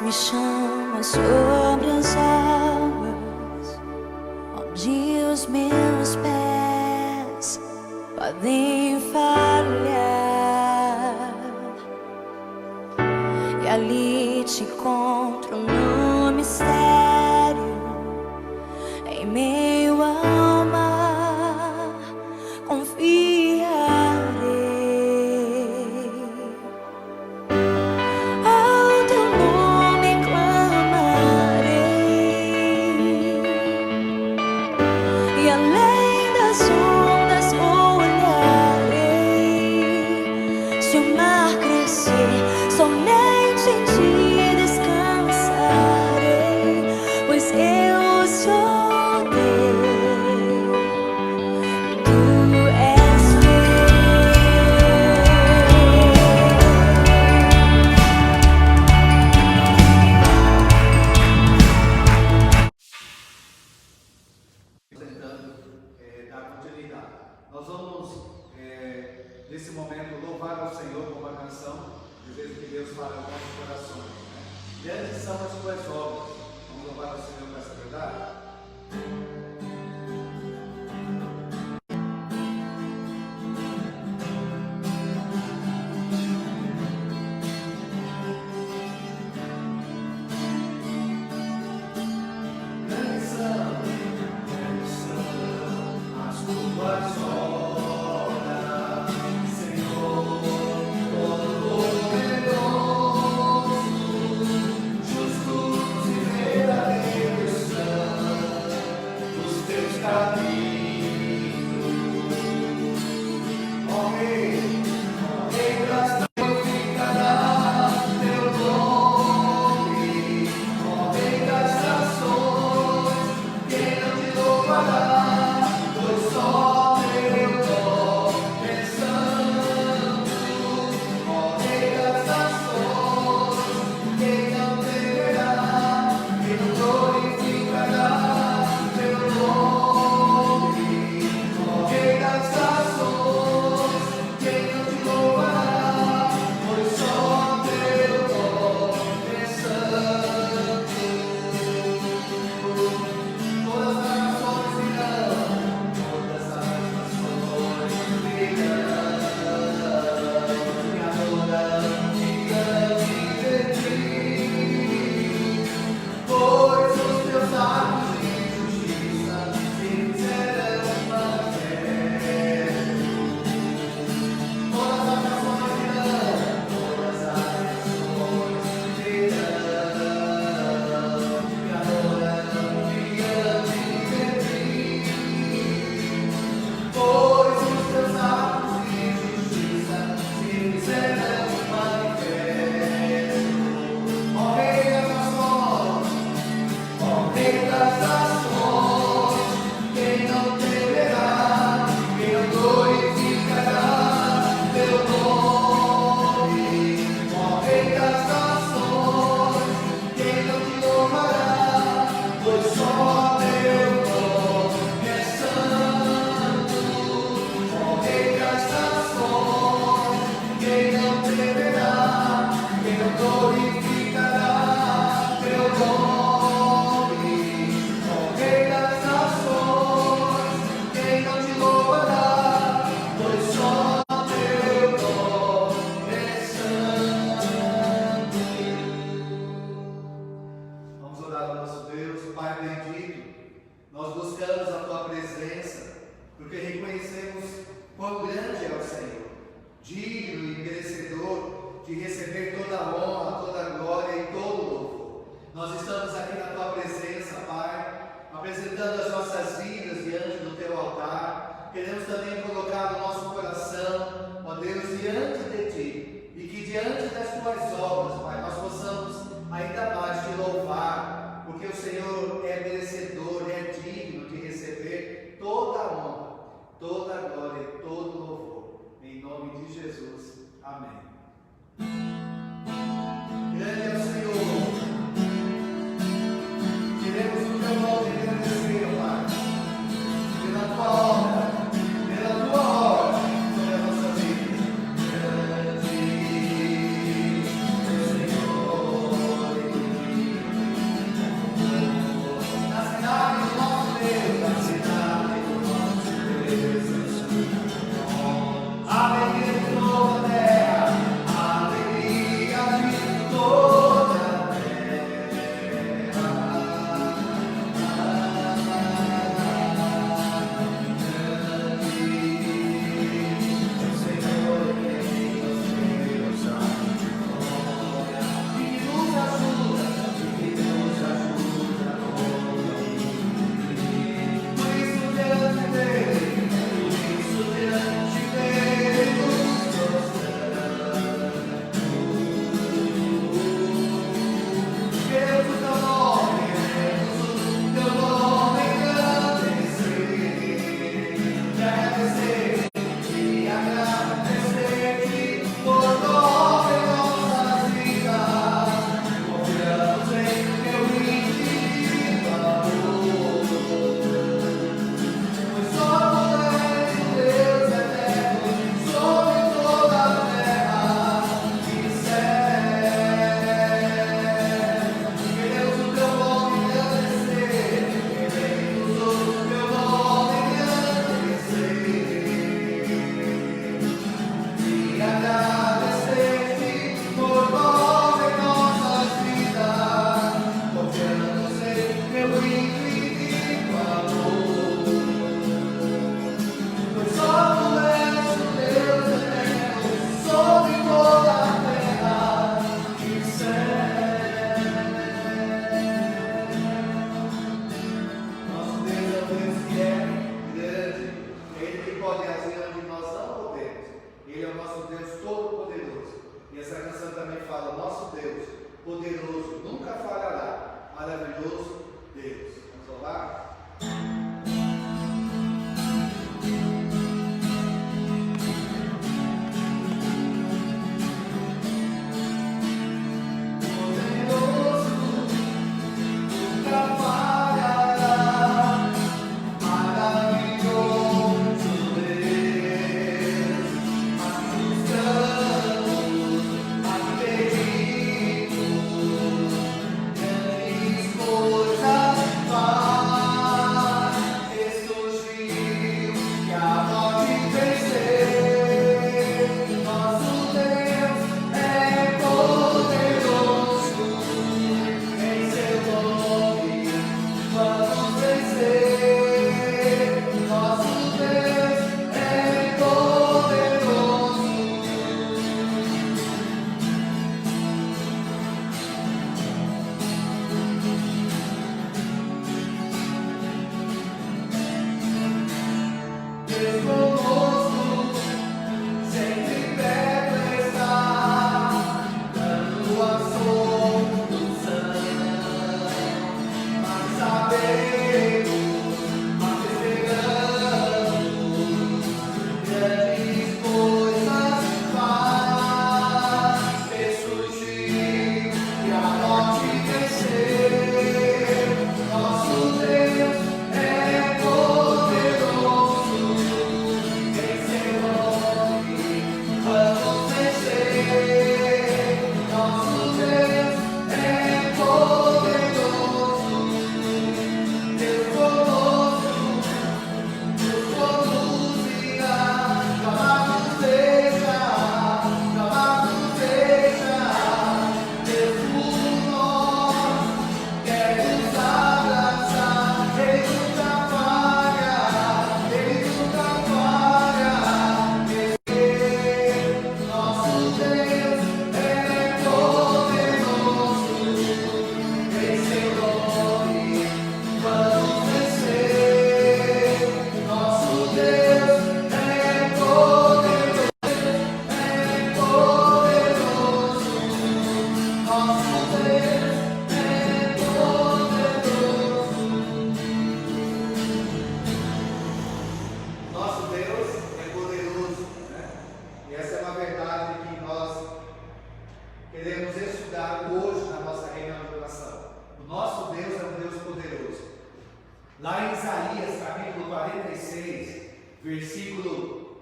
me chama sobre as águas, onde os meus pés podem falhar, e ali te encontro no mistério, em meio ao mar, confiarei. Ao teu nome clamarei, e além das ondas olharei. Se o mar crescer, somente em ti descansarei, pois eu sou teu, tu és dar continuidade. Nós vamos, nesse momento, louvar ao Senhor com uma canção, dizer que Deus fala aos nossos corações. Grandes são as tuas obras. Vamos louvar ao Senhor com essa verdade? poderoso, nunca falhará, maravilhoso Deus. Vamos louvar? Lá em Isaías, capítulo 46, versículo: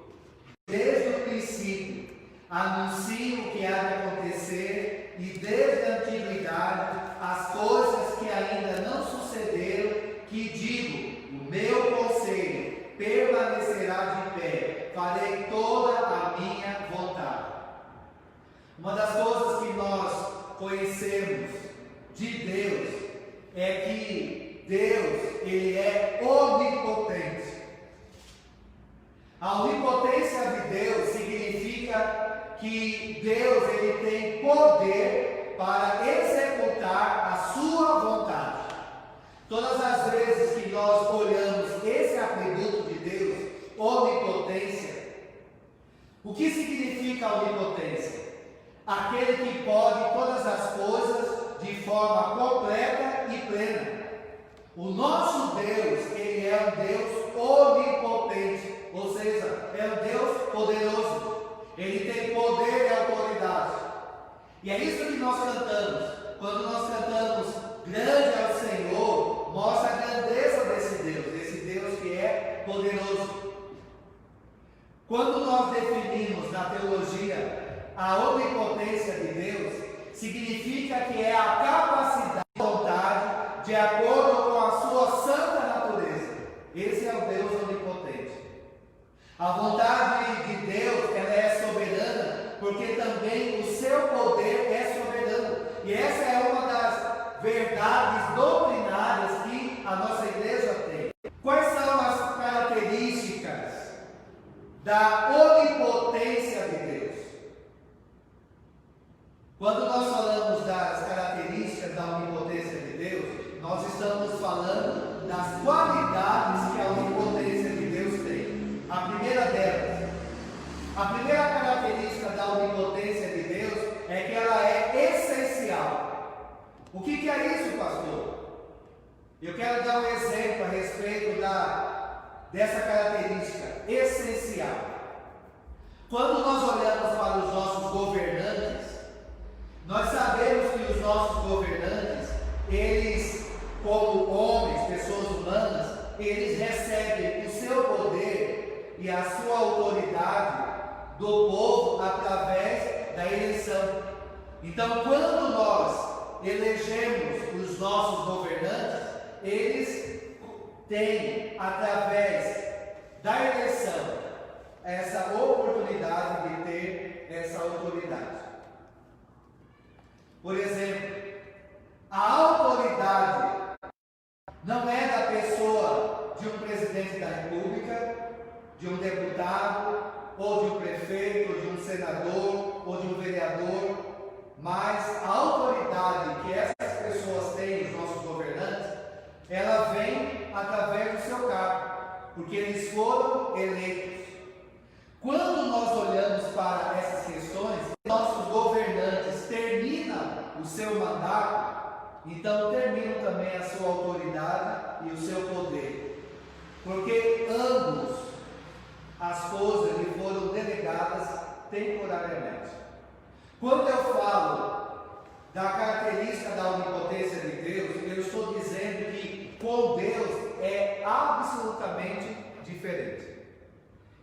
desde o princípio anuncio o que há de acontecer, e desde a antiguidade as coisas que ainda não sucederam, que digo, o meu conselho permanecerá de pé, farei toda a minha vontade. Uma das coisas que nós conhecemos de Deus é que Deus, Ele é onipotente. A onipotência de Deus significa que Deus, Ele tem poder para executar a sua vontade. Todas as vezes que nós olhamos esse atributo de Deus, onipotência, o que significa a onipotência? Aquele que pode todas as coisas de forma completa e plena. O nosso Deus, Ele é um Deus onipotente, ou seja, é um Deus poderoso. Ele tem poder e autoridade. E é isso que nós cantamos. Quando nós cantamos grande é o Senhor, mostra a grandeza desse Deus que é poderoso. Quando nós definimos na teologia a onipotência de Deus, significa que é a capacidade de vontade de acordo com a sua santa natureza. Esse é o Deus onipotente. A vontade de Deus, ela é soberana, porque também o seu poder é soberano. E essa é uma das verdades doutrinárias que a nossa igreja tem. Quais são as características da onipotência de Deus? Quando nós falamos das características da onipotência de Deus, nós estamos falando das qualidades que a onipotência de Deus tem. A primeira delas, a primeira característica da onipotência de Deus é que ela é essencial. O que é isso, pastor? Eu quero dar um exemplo a respeito dessa característica essencial. Quando nós olhamos para os nossos governantes, nós sabemos que os nossos governantes, eles, como homens, pessoas humanas, eles recebem o seu poder e a sua autoridade do povo através da eleição. Então, quando nós elegemos os nossos governantes, eles têm, através da eleição, essa oportunidade de ter essa autoridade. Por exemplo, a autoridade não é da pessoa de um presidente da República, de um deputado, ou de um prefeito, ou de um senador, ou de um vereador, mas a autoridade que essas pessoas têm, os nossos governantes, ela vem através do seu cargo, porque eles foram eleitos. Quando nós olhamos para essas questões, nossos governantes terminam o seu mandato, então terminam também a sua autoridade e o seu poder, porque ambos as coisas lhe foram delegadas temporariamente. Quando eu falo da característica da onipotência de Deus, eu estou dizendo que com Deus é absolutamente diferente.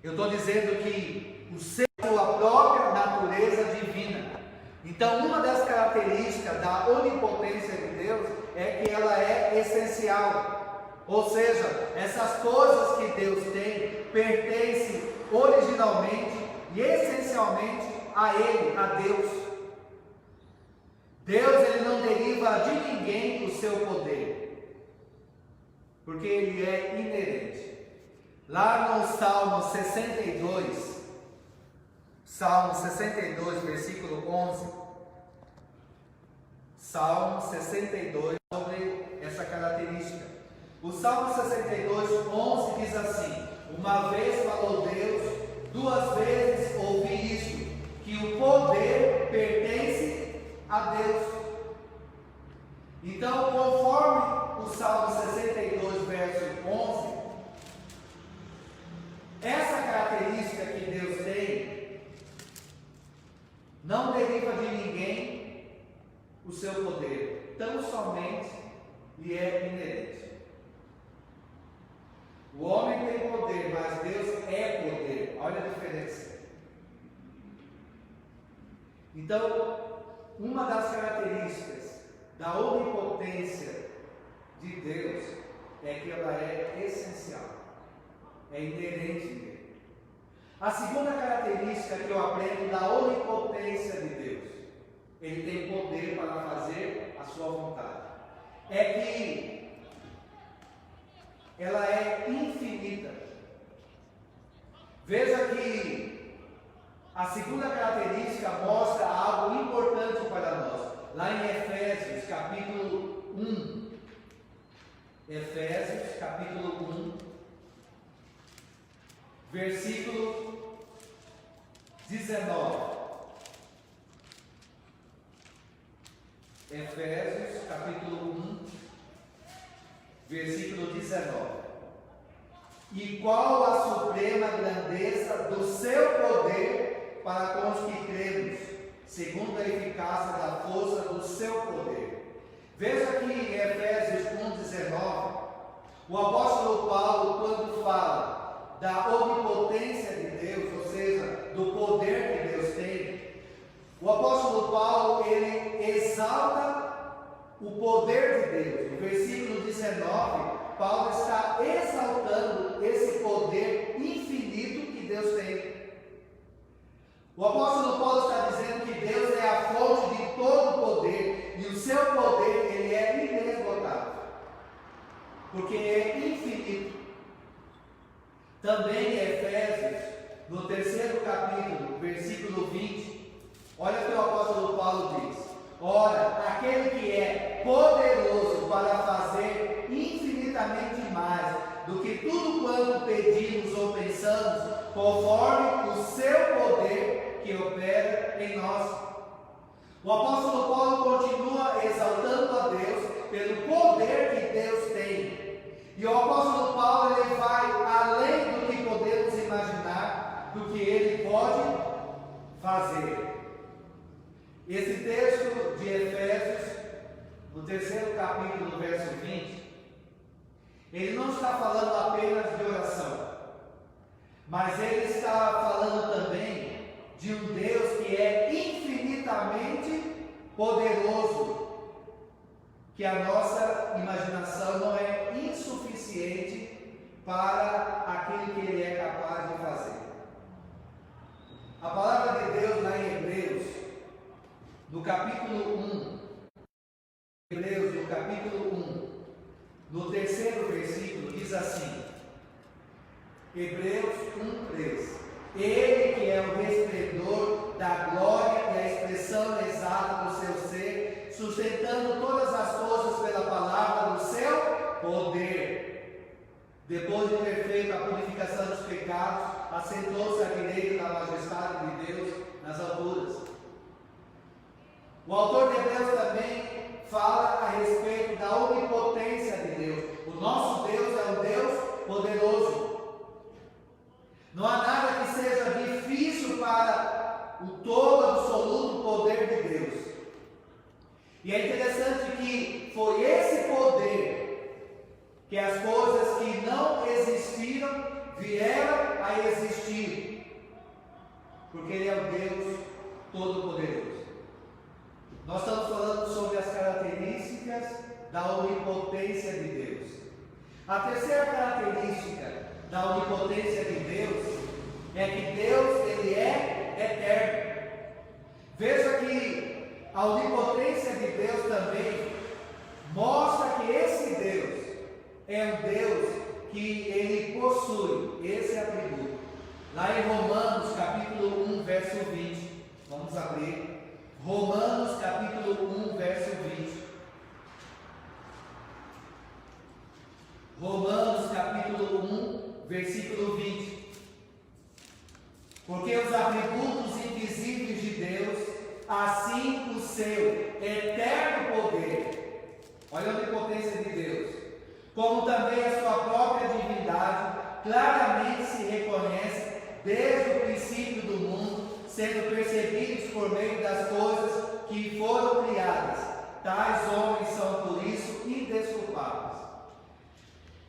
Eu estou dizendo que o ser sua própria natureza divina. Então, uma das características da onipotência de Deus é que ela é essencial. Ou seja, essas coisas que Deus tem pertencem originalmente e essencialmente a Ele, a Deus. Deus, ele não deriva de ninguém o seu poder, porque ele é inerente. Lá no Salmo 62, versículo 11, Salmo 62, sobre essa característica. O Salmo 62, 11 diz assim: uma vez falou Deus, duas vezes ouvi isso, que o poder pertence a Deus. Então, conforme o Salmo 62, verso 11, essa característica que Deus tem não deriva de ninguém o seu poder, tão somente lhe é inerente. O homem tem poder, mas Deus é poder. Olha a diferença. Então, uma das características da onipotência de Deus é que ela é essencial, é inerente nele. A segunda característica que eu aprendo da onipotência de Deus, ele tem poder para fazer a sua vontade, é que ela é infinita. Veja que a segunda característica mostra algo importante para nós. Lá em Efésios, capítulo 1. Efésios, capítulo 1, versículo 19. Efésios, capítulo 1, versículo 19. E qual a suprema grandeza do seu poder para com os que cremos, segundo a eficácia da força do seu poder. Veja que em Efésios 1,19, o apóstolo Paulo, quando fala da onipotência de Deus, ou seja, do poder que Deus tem, o apóstolo Paulo, ele exalta o poder de Deus. No versículo 19, Paulo está exaltando esse poder infinito que Deus tem. O apóstolo Paulo está dizendo que Deus é a fonte de todo poder, e o seu poder, ele é inesgotável, porque é infinito. Também em Efésios, no 3º capítulo, versículo 20, olha o que o apóstolo Paulo diz: ora, aquele que é poderoso para fazer infinitamente mais do que tudo quanto pedimos ou pensamos, conforme o seu poder que opera em nós. O apóstolo Paulo continua exaltando a Deus pelo poder que Deus tem. E o apóstolo Paulo ele vai além do que podemos imaginar, do que ele pode fazer. Esse texto de Efésios, no 3º capítulo, verso 20, ele não está falando apenas de oração, mas ele está falando também de um Deus que é infinitamente poderoso, que a nossa imaginação não é insuficiente para aquilo que ele é capaz de fazer. A palavra de Deus lá em Hebreus, no capítulo 1, Hebreus, no capítulo 1, no 3º versículo, diz assim, Hebreus 1:3, Ele que é o resplendor da glória e a expressão exata do seu ser, sustentando todas as coisas pela palavra do seu poder. Depois de ter feito a purificação dos pecados, assentou-se à direita da majestade de Deus nas alturas. O autor de Hebreus também fala a respeito da onipotência de Deus. O nosso Deus é um Deus poderoso. Não há nada que seja difícil para o todo absoluto poder de Deus. E é interessante que foi esse poder que as coisas que não existiram vieram a existir, porque Ele é o Deus Todo-Poderoso. Nós estamos falando sobre as características da onipotência de Deus. A terceira característica da onipotência de Deus é que Deus ele é eterno. Veja que a onipotência de Deus também mostra que esse Deus é um Deus que ele possui esse atributo. Lá em Romanos capítulo 1, verso 20, vamos abrir. Romanos capítulo 1, verso 20. Romanos capítulo 1, versículo 20. Porque os atributos invisíveis de Deus, assim o seu eterno poder, olha a onipotência de Deus, como também a sua própria divindade, claramente se reconhece desde o princípio do mundo, sendo percebidos por meio das coisas que foram criadas. Tais homens são por isso indesculpáveis.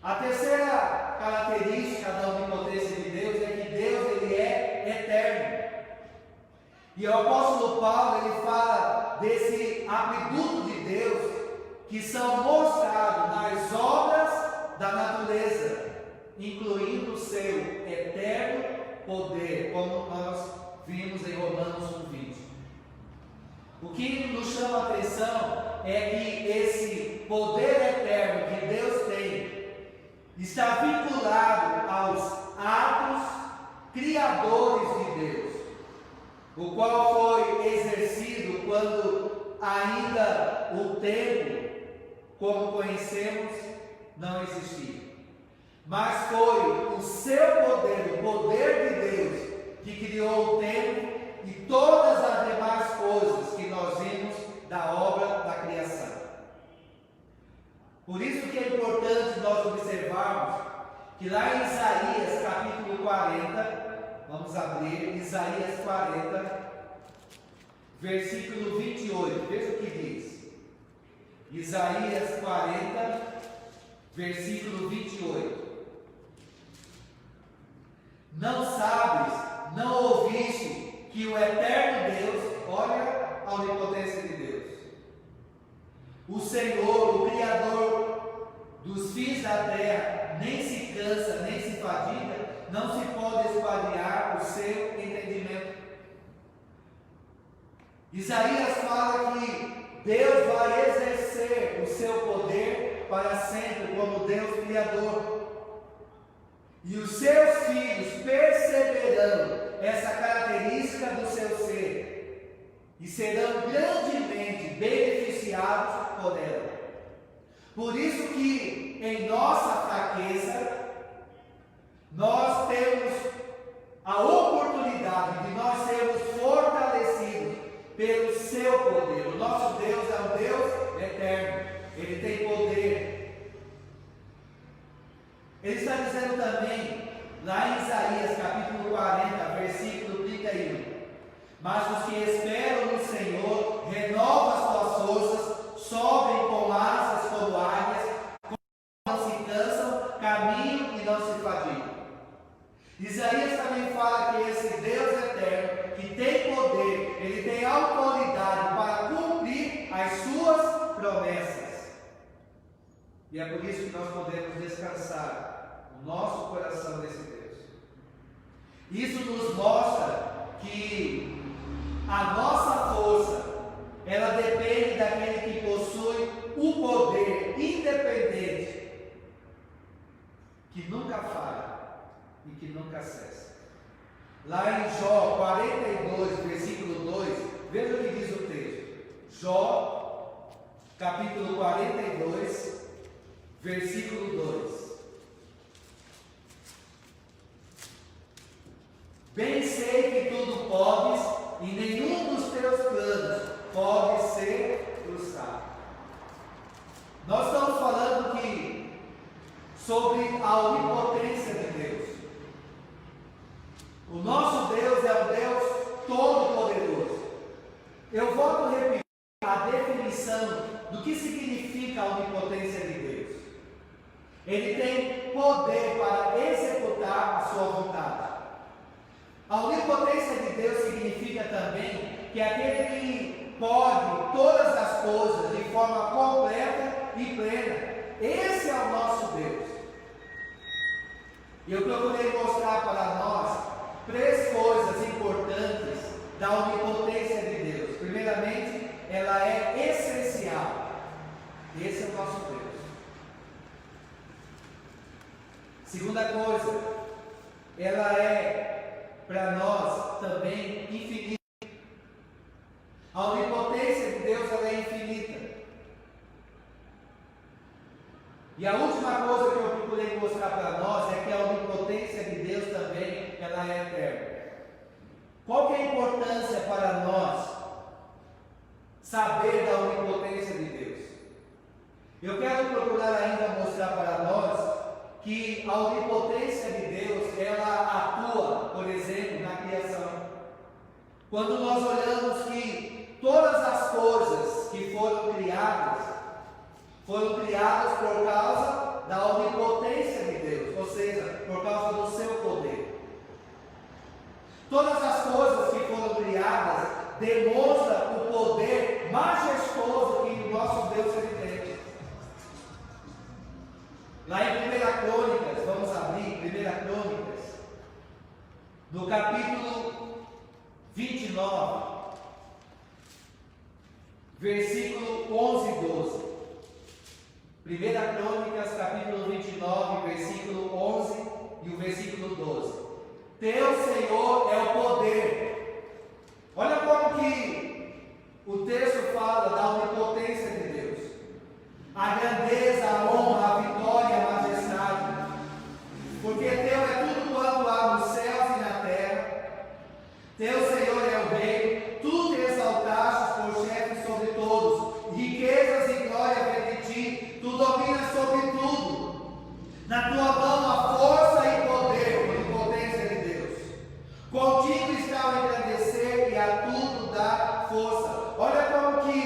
A terceira característica da onipotência de Deus é que Deus ele é eterno. E o apóstolo Paulo ele fala desse atributo de Deus que são mostrados nas obras da natureza, incluindo o seu eterno poder, como nós vimos em Romanos 1:20. O que nos chama a atenção é que esse poder eterno que Deus tem está vinculado aos atos criadores de Deus, o qual foi exercido quando ainda o tempo, como conhecemos, não existia. Mas foi o seu poder, o poder de Deus, que criou o tempo e todas as demais coisas que nós vimos da obra da criação. Por isso que é importante nós observarmos que lá em Isaías capítulo 40, vamos abrir, Isaías 40, versículo 28, veja o que diz. Isaías 40, versículo 28. Não sabes, não ouviste que o eterno Deus, olha a onipotência de Deus, o Senhor, o Criador dos fins da terra, nem se cansa, nem se fadiga, não se pode esquadrinhar o seu entendimento. Isaías fala que Deus vai exercer o seu poder para sempre como Deus Criador. E os seus filhos perceberão essa característica do seu ser e serão grandemente beneficiados por ela. Por isso que em nossa fraqueza nós temos a oportunidade de nós sermos fortalecidos pelo seu poder. O nosso Deus é um Deus eterno, Ele tem poder. Ele está dizendo também, lá em Isaías capítulo 40, versículo 31, mas os que esperam no Senhor renovam as suas forças, sobem com asas como águias, não se cansam, caminham e não se fadigam. Isaías também fala que esse Deus eterno, que tem poder, Ele tem autoridade para cumprir as suas promessas. E é por isso que nós podemos descansar o nosso coração nesse Deus. Isso nos mostra que a nossa força, ela depende daquele que possui o poder independente, que nunca falha e que nunca cessa. Lá em Jó 42, versículo 2, veja o que diz o texto. Jó, capítulo 42, versículo 2. Bem sei que tudo podes, e nenhum dos teus planos pode ser frustrado. Nós estamos falando aqui sobre a onipotência de Deus. O nosso Deus é um Deus todo-poderoso. Eu volto a repetir a definição do que significa a onipotência de Deus. Ele tem poder para executar a sua vontade. A onipotência de Deus significa também que é aquele que pode todas as coisas de forma completa e plena. Esse é o nosso Deus. E eu procurei mostrar para nós 3 coisas importantes da onipotência de Deus. Primeiramente, ela é essencial. Esse é o nosso Deus. Segunda coisa, ela é para nós também infinita. A onipotência de Deus, ela é infinita. E a última coisa que eu procurei mostrar para nós é que a onipotência de Deus também, ela é eterna. Qual que é a importância para nós saber da onipotência de Deus? Eu quero procurar ainda mostrar para nós que a onipotência de Deus, ela atua, por exemplo, na criação. Quando nós olhamos que todas as coisas que foram criadas por causa da onipotência de Deus, ou seja, por causa do seu poder. Todas as coisas que foram criadas demonstram o poder majestoso que o nosso Deus tem. Lá em 1 Crônicas, vamos abrir 1 Crônicas, no capítulo 29, versículo 11 e 12. 1 Crônicas, capítulo 29, versículo 11 e o versículo 12. Teu Senhor é o poder. Olha como que o texto fala da onipotência de Deus. A grandeza, a honra, a vitória, a majestade. Porque teu é tudo quanto há nos céus e na terra. Teu Senhor é o Rei. Tu te exaltaste por chefe sobre todos. Riquezas e glória vem de ti. Tu dominas sobre tudo. Na tua mão há força e poder, onipotência de Deus. Contigo está o engrandecer e a tudo dá força. Olha como que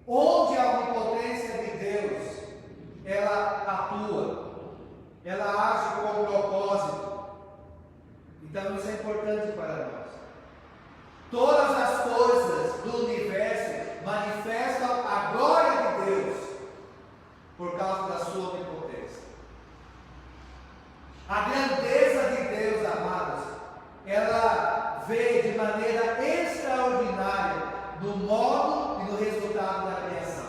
onde a onipotência de Deus, ela atua, ela age com propósito. Então isso é importante para nós. Todas as coisas do universo manifestam a glória de Deus por causa da sua onipotência. A grandeza de Deus, amados, ela veio de maneira extraordinária no modo e no resultado da criação.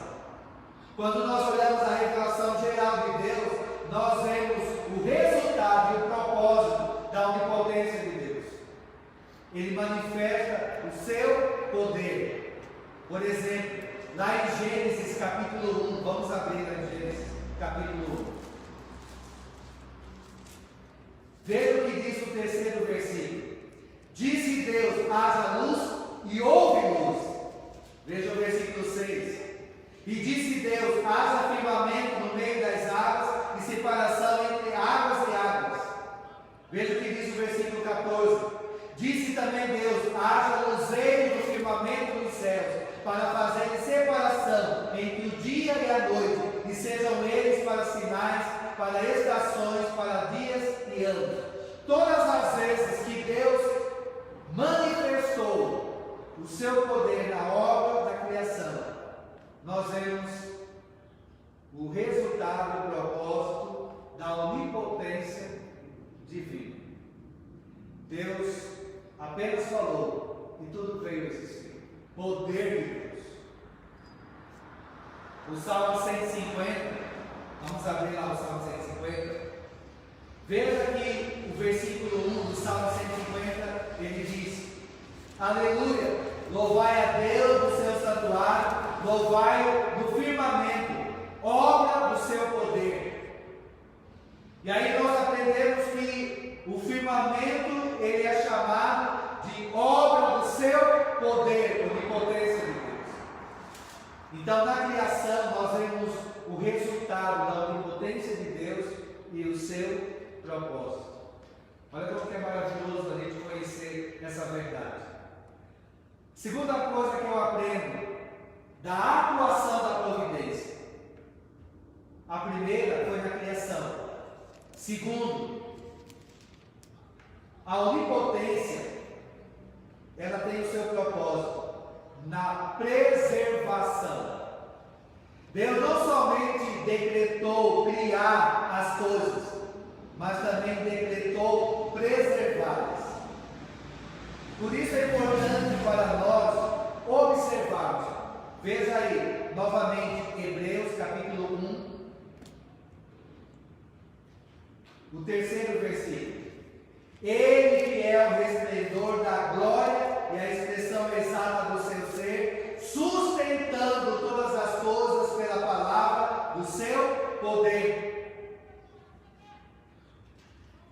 Quando nós olhamos a revelação geral de Deus, nós vemos o resultado e o propósito da onipotência de Deus. Ele manifesta o seu poder. Por exemplo, lá em Gênesis capítulo 1, vamos abrir lá em Gênesis capítulo 1. Veja o que diz o terceiro versículo. Disse Deus, haja luz, e houve luz. para fazerem separação entre o dia e a noite, e sejam eles para sinais, para estações, para dias e anos. Todas as vezes que Deus manifestou o seu poder na obra da criação, nós vemos o resultado e o propósito da onipotência divina. Deus apenas falou e tudo veio a existir. Poder de Deus. O Salmo 150, vamos abrir lá o Salmo 150. Veja que o versículo 1 do Salmo 150, ele diz: aleluia, louvai a Deus no seu santuário, louvai no firmamento, obra do seu poder. E aí nós aprendemos que o firmamento, ele é chamado de obra do seu poder, onipotência de Deus. Então, na criação, nós vemos o resultado da onipotência de Deus e o seu propósito. Olha como que é maravilhoso a gente conhecer essa verdade. Segunda coisa que eu aprendo da atuação da providência. A primeira foi na criação. Segundo, a onipotência, ela tem o seu propósito na preservação. Deus não somente decretou criar as coisas, mas também decretou preservá-las. Por isso é importante para nós observarmos. Veja aí, novamente, Hebreus capítulo 1, o terceiro versículo. Ele que é o resplendor da glória e a expressão exata do seu ser, sustentando todas as coisas pela palavra do seu poder.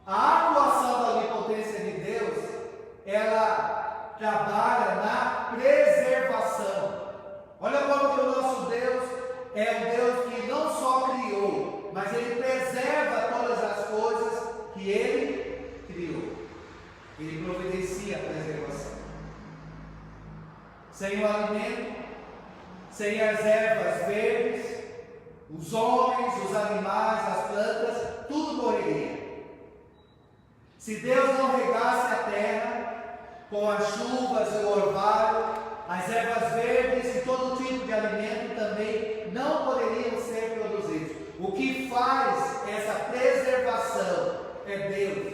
A atuação da onipotência de Deus, ela trabalha na preservação. Olha como que o nosso Deus é um Deus que não só criou, mas Ele preserva todas as coisas que Ele criou. Ele providencia a preservação. Sem o alimento, sem as ervas verdes, os homens, os animais, as plantas, tudo morreria. Se Deus não regasse a terra com as chuvas e o orvalho, as ervas verdes e todo tipo de alimento também não poderiam ser produzidos. O que faz essa preservação é Deus,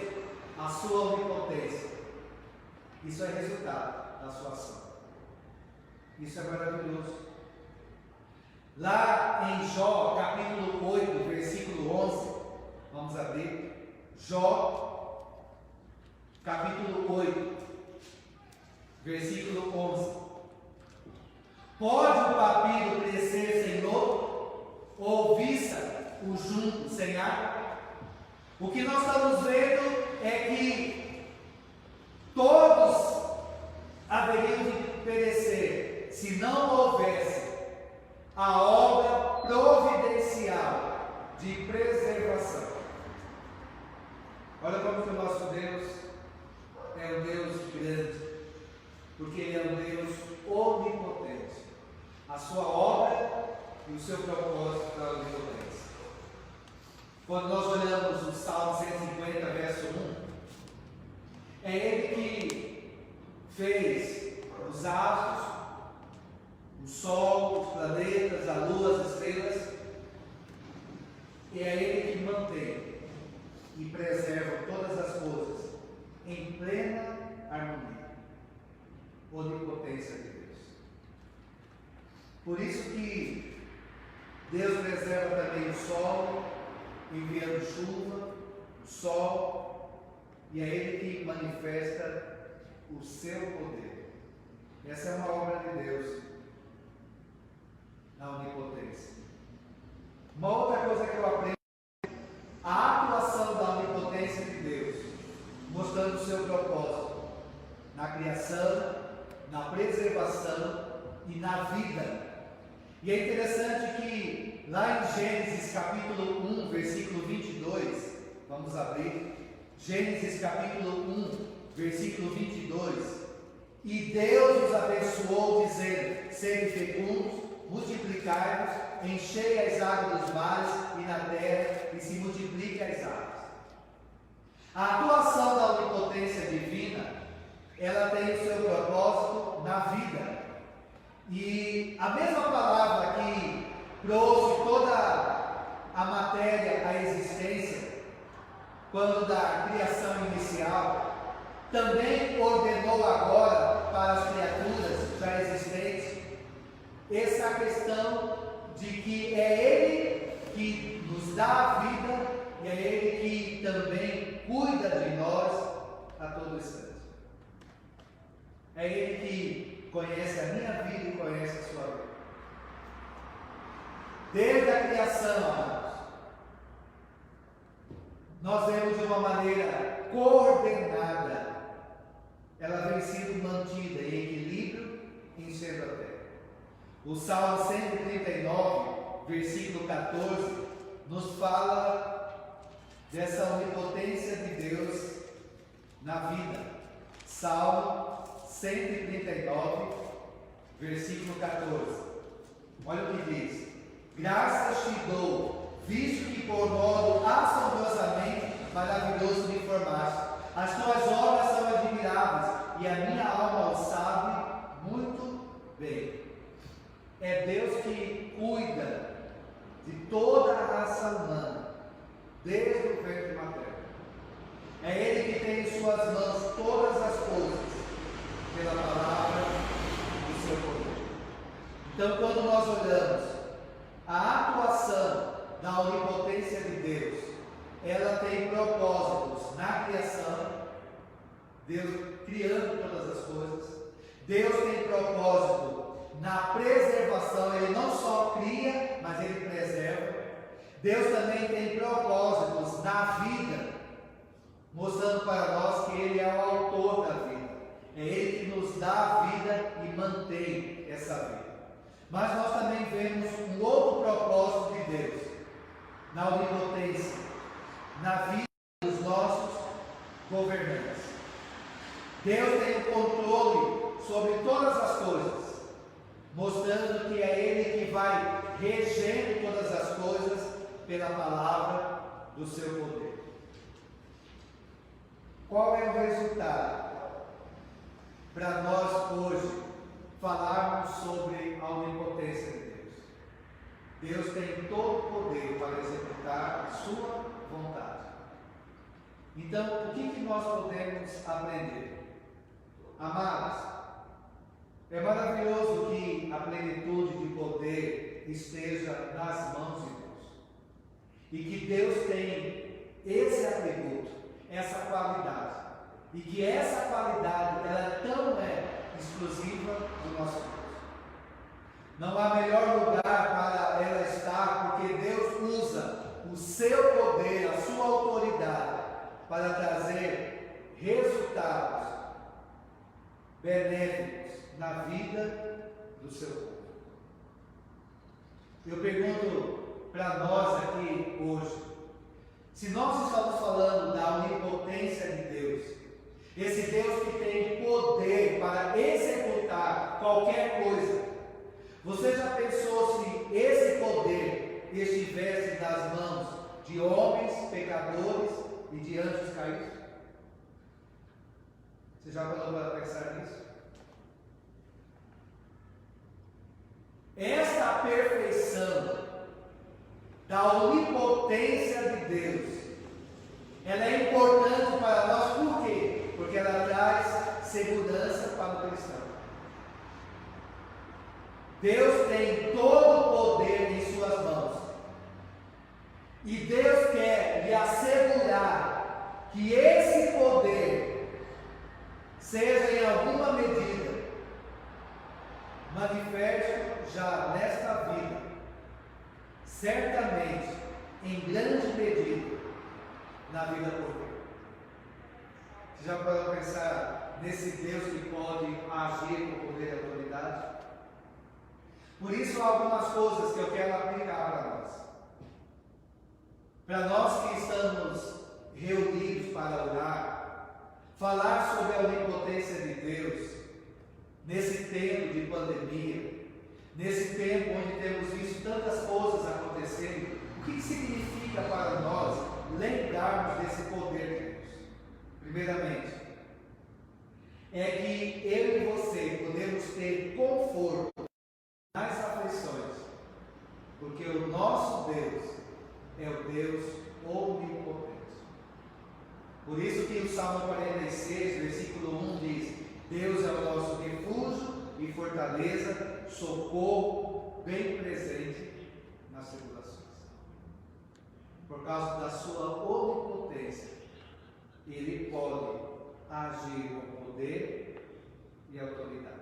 a sua onipotência. Isso é resultado da sua ação. Isso é maravilhoso. Lá em Jó, capítulo 8, versículo 11, vamos abrir. Jó, capítulo 8, versículo 11. Pode o papiro crescer sem lodo, ou viça o junco sem água? O que nós estamos vendo é que todos haveriam de perecer se não houvesse a obra providencial de preservação. Olha como que o nosso Deus é um Deus grande, porque Ele é um Deus onipotente. A sua obra e o seu propósito da onipotência. Quando nós olhamos o Salmo 150, verso 1, é Ele que fez os astros, o sol, os planetas, a lua, as estrelas, e é Ele que mantém e preserva todas as coisas em plena harmonia. Onipotência de Deus. Por isso que Deus preserva também o sol, enviando chuva, o sol, e é Ele que manifesta o seu poder. Essa é uma obra de Deus, a onipotência. Uma outra coisa que eu aprendo, a atuação da onipotência de Deus, mostrando o seu propósito na criação, na preservação e na vida. E é interessante que lá em Gênesis capítulo 1, versículo 22, vamos abrir, Gênesis capítulo 1, versículo 22, e Deus os abençoou dizendo: sede fecundos, multiplicai-vos, enchei as águas dos mares e na terra, e se multipliquem as aves. A atuação da onipotência divina, ela tem o seu propósito na vida. E a mesma palavra que trouxe toda a matéria à existência, quando da criação inicial, também ordenou agora para as criaturas já existentes essa questão de que é Ele que nos dá a vida e é Ele que também cuida de nós a todo instante. É Ele que conhece a minha vida e conhece a sua vida. Desde a criação, amados, nós vemos de uma maneira coordenada, ela vem sendo mantida em equilíbrio em centro da terra. O Salmo 139, versículo 14, nos fala dessa onipotência de Deus na vida. Salmo 139, versículo 14. Olha o que diz: graças te dou, visto que por modo assombrosamente maravilhoso me formaste. As tuas obras são admiráveis, e a minha alma o sabe muito bem. É Deus que cuida de toda a raça humana, desde o ventre materno. É Ele que tem em suas mãos todas as coisas, pela palavra do seu poder. Então, quando nós olhamos a atuação da onipotência de Deus, ela tem propósitos na criação, Deus criando todas as coisas. Deus tem propósito na preservação, Ele não só cria, mas Ele preserva. Deus também tem propósitos na vida, mostrando para nós que Ele é o autor da vida. É Ele que nos dá a vida e mantém essa vida. Mas nós também vemos um outro propósito de Deus, na onipotência, na vida dos nossos governantes. Deus tem o controle sobre todas as coisas, mostrando que é Ele que vai regendo todas as coisas pela palavra do seu poder. Qual é o resultado para nós hoje falarmos sobre a onipotência de Deus? Deus tem todo o poder para executar a sua vontade. Então, o que nós podemos aprender? Amados, é maravilhoso que a plenitude de poder esteja nas mãos de Deus. E que Deus tem esse atributo, essa qualidade. E que essa qualidade, ela não é exclusiva do nosso Deus. Não há melhor lugar para ela estar, porque Deus usa o seu poder, a sua autoridade, para trazer resultados benéficos na vida do seu povo. Eu pergunto para nós aqui hoje, se nós estamos falando da onipotência de Deus, esse Deus que tem poder para executar qualquer coisa, você já pensou se esse poder estivesse nas mãos de homens pecadores e de anjos caídos? Você já parou para pensar nisso? Esta perfeição da onipotência de Deus, ela é importante para nós, por quê? Porque ela traz segurança para o cristão. Deus tem todo o poder em suas mãos. E Deus quer lhe assegurar que esse poder seja em alguma medida manifesto já nesta vida, certamente, em grande medida, na vida por vir. Você já parou para pensar nesse Deus que pode agir com poder e autoridade? Por isso, há algumas coisas que eu quero aplicar para nós. Para nós que estamos reunidos para orar, falar sobre a onipotência de Deus nesse tempo de pandemia, Nesse tempo onde temos visto tantas coisas acontecendo, o que significa para nós lembrarmos desse poder de Deus? Primeiramente, é que eu e você podemos ter conforto nas aflições, porque o nosso Deus é o Deus onipotente. Por isso que o Salmo 46, versículo 1 diz: Deus é o nosso refúgio e fortaleza, socorro bem presente nas tribulações. Por causa da sua onipotência, Ele pode agir com poder e autoridade.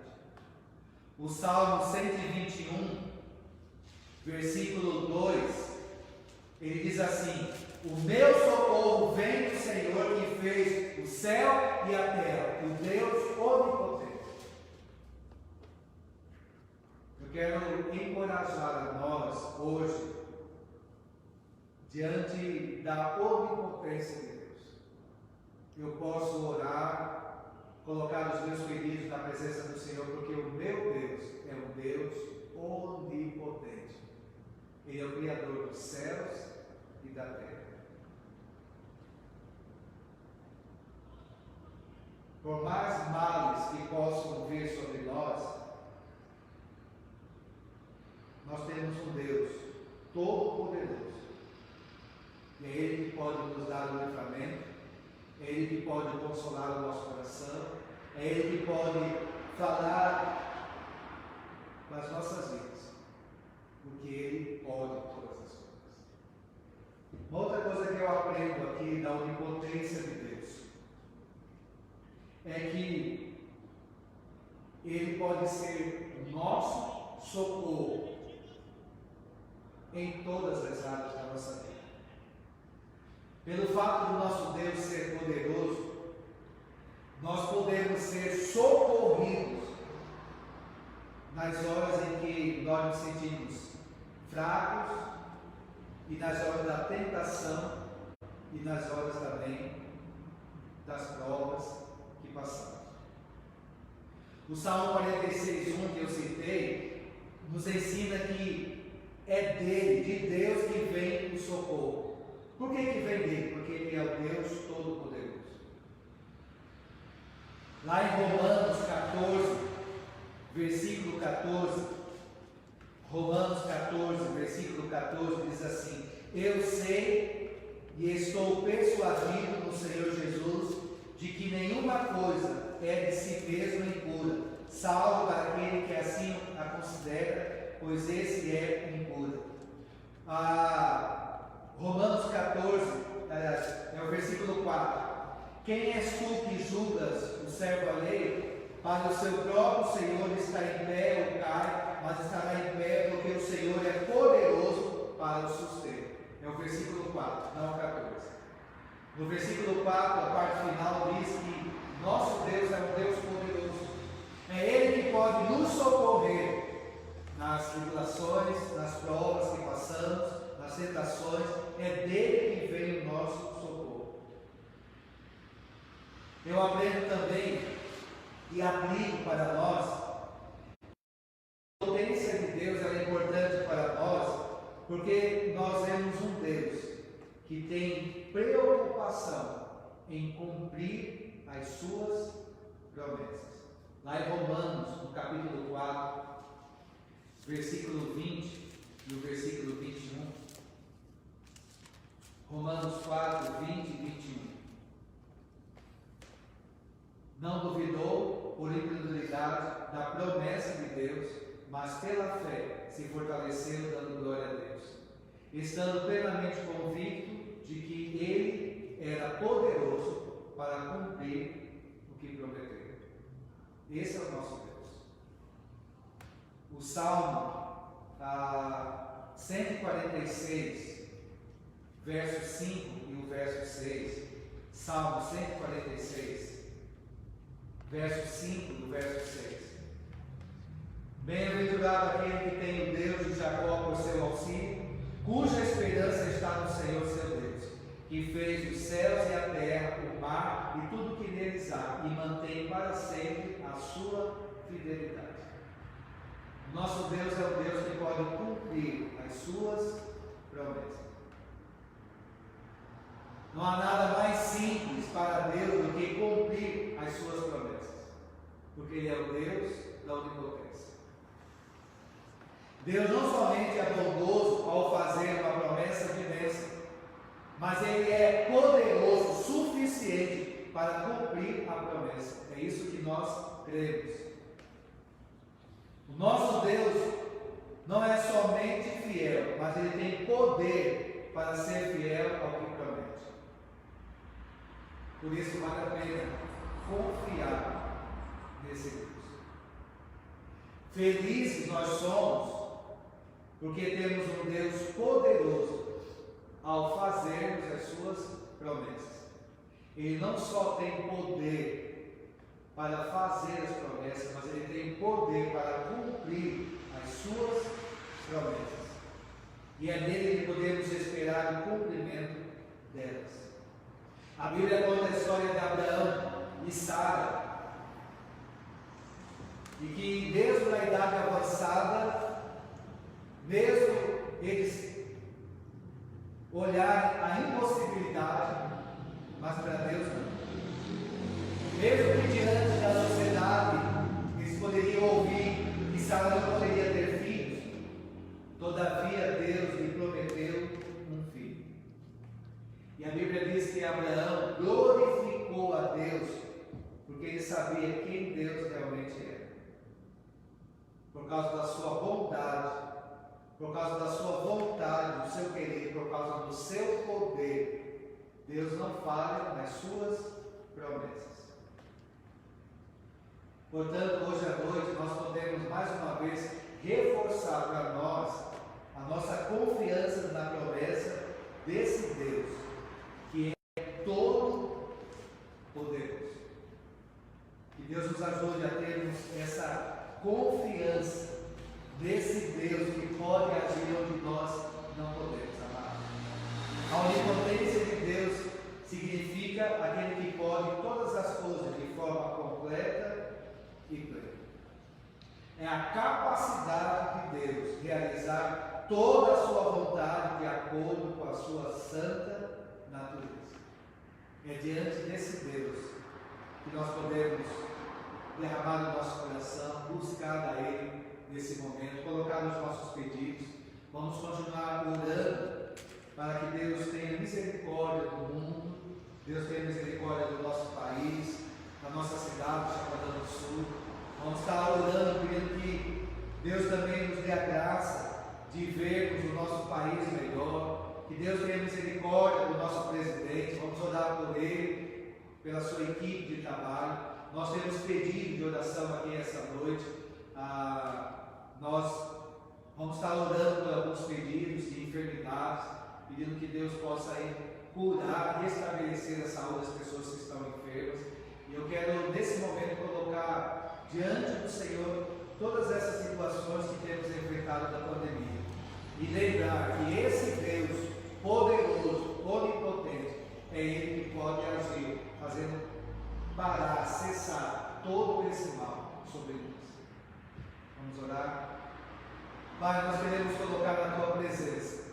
O Salmo 121, versículo 2, ele diz assim: o meu socorro vem do Senhor que fez o céu e a terra, o Deus onipotente. Eu quero encorajar a nós hoje, diante da onipotência de Deus. Eu posso orar, colocar os meus pedidos na presença do Senhor, porque o meu Deus é um Deus onipotente. Ele é o Criador dos céus e da terra. Por mais males que possam vir sobre nós temos um Deus todo-poderoso. É Ele que pode nos dar o livramento, é Ele que pode consolar o nosso coração, é Ele que pode falar nas nossas vidas, porque Ele pode todas as coisas. Uma outra coisa que eu aprendo aqui da onipotência de Deus é que Ele pode ser o nosso socorro em todas as áreas da nossa vida. Pelo fato do nosso Deus ser poderoso, nós podemos ser socorridos nas horas em que nós nos sentimos fracos e nas horas da tentação e nas horas também das provas que passamos. O Salmo 46:1 que eu citei nos ensina que é dele, de Deus que vem o socorro. Por que vem dele? Porque ele é o Deus Todo-Poderoso. Lá em Romanos 14, versículo 14, Romanos 14, versículo 14 diz assim: eu sei e estou persuadido no Senhor Jesus de que nenhuma coisa é de si mesma impura, salvo para aquele que assim a considera, pois esse é impuro. Romanos 14, é o versículo 4. Quem és tu que julgas o servo alheio? Para o seu próprio Senhor está em pé ou cai, mas estará em pé porque o Senhor é poderoso para o suster. É o versículo 4, não o 14. No versículo 4, a parte final diz que nosso Deus é um Deus poderoso. É Ele que pode nos socorrer nas tribulações, nas provas que passamos, nas tentações. É dele que vem o nosso socorro. Eu aprendo também e aplico para nós. A potência de Deus é importante para nós, porque nós vemos um Deus que tem preocupação em cumprir as suas promessas. Lá em Romanos, no capítulo 4, versículo 20 e o versículo 21. Romanos 4, 20 e 21. Não duvidou por incredulidade da promessa de Deus, mas pela fé se fortaleceu, dando glória a Deus, estando plenamente convicto de que Ele era poderoso para cumprir o que prometeu. Esse é o nosso Deus. O Salmo 146, verso 5 e o verso 6. Salmo 146, verso 5 do verso 6. Bem-aventurado aquele que tem o Deus de Jacó por seu auxílio, cuja esperança está no Senhor seu Deus, que fez os céus e a terra, o mar e tudo que neles há, e mantém para sempre a sua fidelidade. Nosso Deus é o Deus que pode cumprir as suas promessas. Não há nada mais simples para Deus do que cumprir as suas promessas, porque Ele é o Deus da onipotência. Deus não somente é bondoso ao fazer uma promessa de bênção, mas Ele é poderoso o suficiente para cumprir a promessa. É isso que nós cremos. O nosso Deus não é somente fiel, mas Ele tem poder para ser fiel ao que promete. Por isso vale a pena confiar nesse Deus. Felizes nós somos porque temos um Deus poderoso ao fazermos as suas promessas. Ele não só tem poder para fazer as promessas, mas Ele tem poder para cumprir as suas promessas. E é nele que podemos esperar o cumprimento delas. A Bíblia conta a história de Abraão e Sara, e que mesmo na idade avançada, mesmo eles olharem a impossibilidade, mas para Deus não. Mesmo que diante da sociedade eles poderiam ouvir que Sara não poderia ter filhos, todavia Deus lhe prometeu um filho. E a Bíblia diz que Abraão glorificou a Deus, porque ele sabia quem Deus realmente era. Por causa da sua bondade, por causa da sua vontade, do seu querer, por causa do seu poder, Deus não falha nas suas promessas. Portanto, hoje à noite nós podemos mais uma vez reforçar para nós a nossa confiança na promessa desse Deus, que é todo poderoso. Que Deus nos ajude a termos essa confiança desse Deus que pode agir onde nós não podemos, amar. A onipotência de Deus significa aquele que pode todas as coisas de forma completa e plena. É a capacidade de Deus realizar toda a sua vontade de acordo com a sua santa natureza. É diante desse Deus que nós podemos derramar o nosso coração, buscar a Ele nesse momento, colocar os nossos pedidos. Vamos continuar orando para que Deus tenha misericórdia do mundo, Deus tenha misericórdia do nosso país, da nossa cidade, Chapadão do Sul. Vamos estar orando, pedindo que Deus também nos dê a graça de vermos o nosso país melhor, que Deus tenha misericórdia do nosso presidente. Vamos orar por ele, pela sua equipe de trabalho. Nós temos pedido de oração aqui essa noite. Nós vamos estar orando por alguns pedidos de enfermidades, pedindo que Deus possa curar, restabelecer a saúde das pessoas que estão enfermas. E eu quero, nesse momento, colocar diante do Senhor todas essas situações que temos enfrentado da pandemia. E lembrar que esse Deus poderoso, onipotente, é Ele que pode agir, fazendo parar, cessar todo esse mal sobre nós. Vamos orar? Pai, nós queremos colocar na Tua presença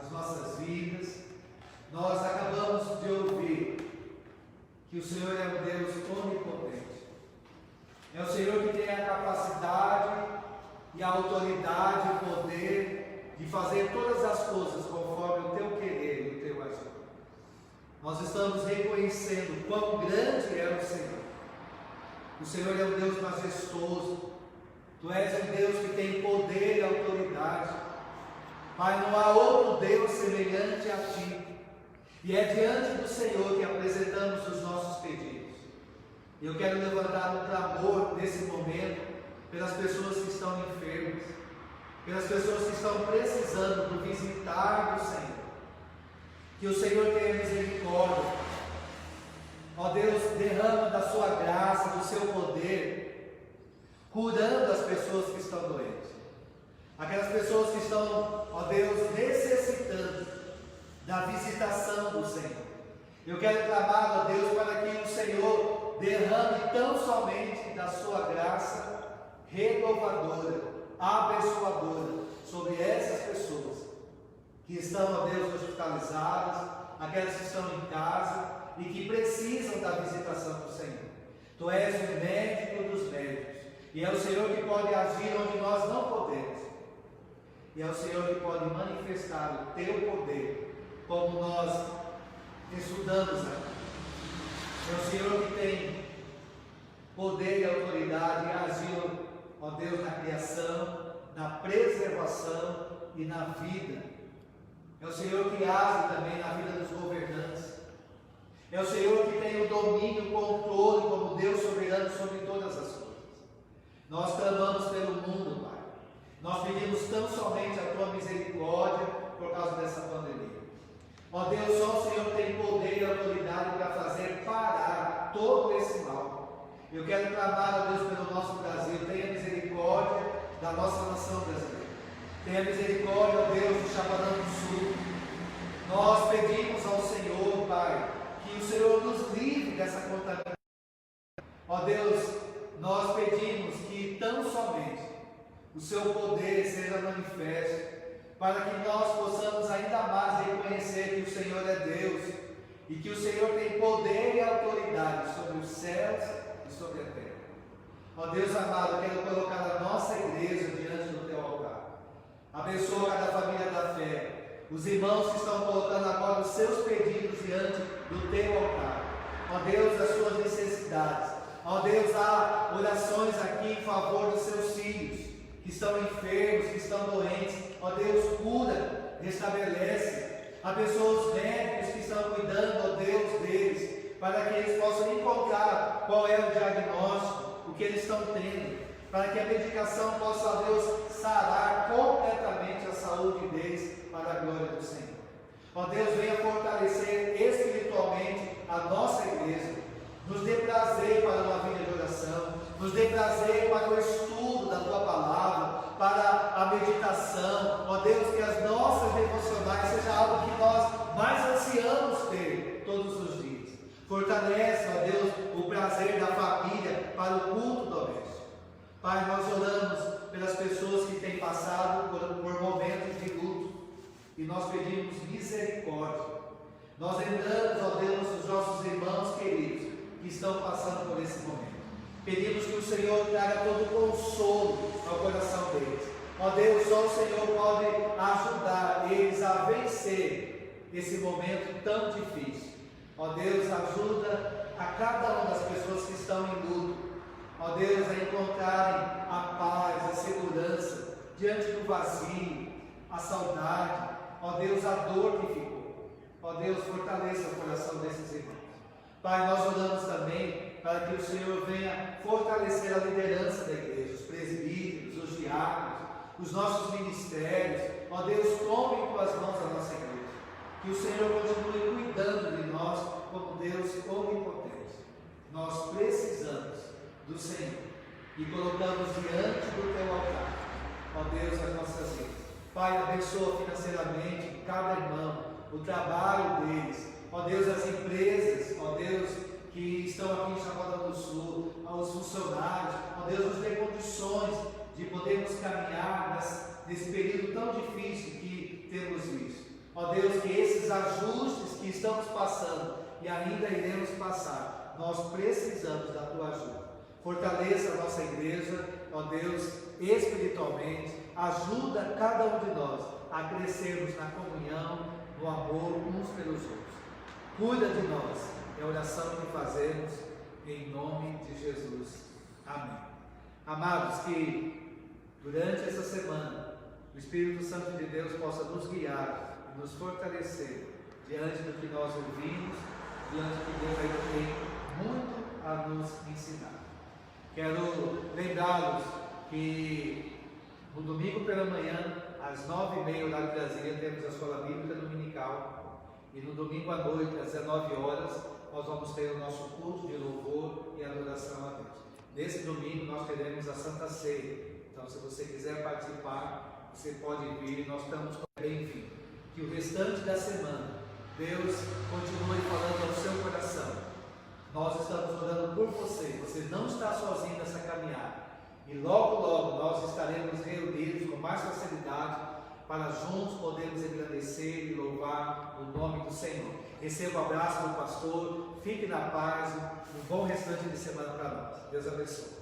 as nossas vidas. Nós acabamos de ouvir que o Senhor é um Deus onipotente. É o Senhor que tem a capacidade e a autoridade e o poder de fazer todas as coisas conforme o Teu querer e o Teu agir. Nós estamos reconhecendo quão grande é o Senhor. O Senhor é um Deus majestoso. Tu és um Deus que tem poder e autoridade. Pai, não há outro Deus semelhante a Ti. E é diante do Senhor que apresentamos os nossos pedidos. Eu quero levantar um clamor nesse momento pelas pessoas que estão enfermas, pelas pessoas que estão precisando do visitar do Senhor. Que o Senhor tenha misericórdia. Ó Deus, derrama da sua graça, do seu poder, curando as pessoas que estão doentes. Aquelas pessoas que estão, ó Deus, necessitando da visitação do Senhor. Eu quero clamar, ó Deus, para que o Senhor derrame tão somente da sua graça renovadora, que estão, ó Deus, hospitalizados, aquelas que estão em casa e que precisam da visitação do Senhor. Tu és o médico dos médicos, e é o Senhor que pode agir onde nós não podemos, e é o Senhor que pode manifestar o teu poder, como nós estudamos aqui. É o Senhor que tem poder e autoridade e agiu, ó Deus, na criação, na preservação e na vida. É o Senhor que age também na vida dos governantes. É o Senhor que tem o domínio, o controle como Deus soberano sobre todas as coisas. Nós clamamos pelo mundo, Pai. Nós pedimos tão somente a Tua misericórdia por causa dessa pandemia. Ó Deus, só o Senhor tem poder e autoridade para fazer parar todo esse mal. Eu quero clamar, ó Deus, pelo nosso Brasil. Tenha misericórdia da nossa nação brasileira. Tenha misericórdia, ó Deus, do Chapadão do Sul. Nós pedimos ao Senhor, Pai, que o Senhor nos livre dessa contaminação. Ó Deus, nós pedimos que tão somente o Seu poder seja manifesto, para que nós possamos ainda mais reconhecer que o Senhor é Deus e que o Senhor tem poder e autoridade sobre os céus e sobre a terra. Ó Deus amado, quero colocar a nossa igreja diante do Teu altar. Abençoa cada família da fé, os irmãos que estão colocando agora os seus pedidos diante do Teu altar. Ó Deus, as suas necessidades. Ó Deus, há orações aqui em favor dos seus filhos que estão enfermos, que estão doentes. Ó Deus, cura, restabelece. Abençoa os médicos que estão cuidando, ó Deus, deles, para que eles possam encontrar qual é o diagnóstico, o que eles estão tendo, para que a medicação possa, ó Deus, sarar completamente a saúde deles para a glória do Senhor. Ó Deus, venha fortalecer espiritualmente a nossa igreja, nos dê prazer para uma vida de oração, nos dê prazer para o estudo da Tua palavra, para a meditação. Ó Deus, que as nossas devocionais seja algo que nós mais ansiamos ter todos os dias. Fortalece, ó Deus, o prazer da família para o culto doméstico. Pai, nós oramos pelas pessoas que têm passado por momentos de luto e nós pedimos misericórdia. Nós lembramos, ó Deus, os nossos irmãos queridos que estão passando por esse momento. Pedimos que o Senhor traga todo o consolo ao coração deles. Ó Deus, só o Senhor pode ajudar eles a vencer esse momento tão difícil. Ó Deus, ajuda a cada uma das pessoas que estão em luto. Ó Deus, a encontrarem a paz, a segurança diante do vazio, a saudade. Ó Deus, a dor que ficou. Ó Deus, fortaleça o coração desses irmãos. Pai, nós oramos também para que o Senhor venha fortalecer a liderança da igreja, os presbíteros, os diáconos, os nossos ministérios. Ó Deus, tome em Tuas mãos a nossa igreja. Que o Senhor continue cuidando de nós como Deus onipotente. Nós precisamos do Senhor e colocamos diante do Teu altar, ó Deus, as nossas vidas. Pai, abençoa financeiramente cada irmão, o trabalho deles. Ó Deus, as empresas, ó Deus, que estão aqui em Chapadão do Sul, aos funcionários, ó Deus, nos dê condições de podermos caminhar nesse período tão difícil que temos visto. Ó Deus, que esses ajustes que estamos passando e ainda iremos passar, nós precisamos da Tua ajuda. Fortaleça a nossa igreja, ó Deus, espiritualmente, ajuda cada um de nós a crescermos na comunhão, no amor uns pelos outros. Cuida de nós, é a oração que fazemos em nome de Jesus. Amém. Amados, que durante essa semana o Espírito Santo de Deus possa nos guiar e nos fortalecer diante do que nós ouvimos, diante do que Deus ainda tem muito a nos ensinar. Quero lembrá-los que no domingo pela manhã, às 9h30, horário de Brasília, temos a escola bíblica dominical. E no domingo à noite, às 19 horas, nós vamos ter o nosso culto de louvor e adoração a Deus. Nesse domingo nós teremos a Santa Ceia. Então, se você quiser participar, você pode vir, nós estamos bem-vindos. Que o restante da semana, Deus continue falando ao seu coração. Nós estamos orando por você, você não está sozinho nessa caminhada. E logo, logo, nós estaremos reunidos com mais facilidade para juntos podermos engrandecer e louvar o nome do Senhor. Receba o abraço do pastor, fique na paz, um bom restante de semana para nós. Deus abençoe.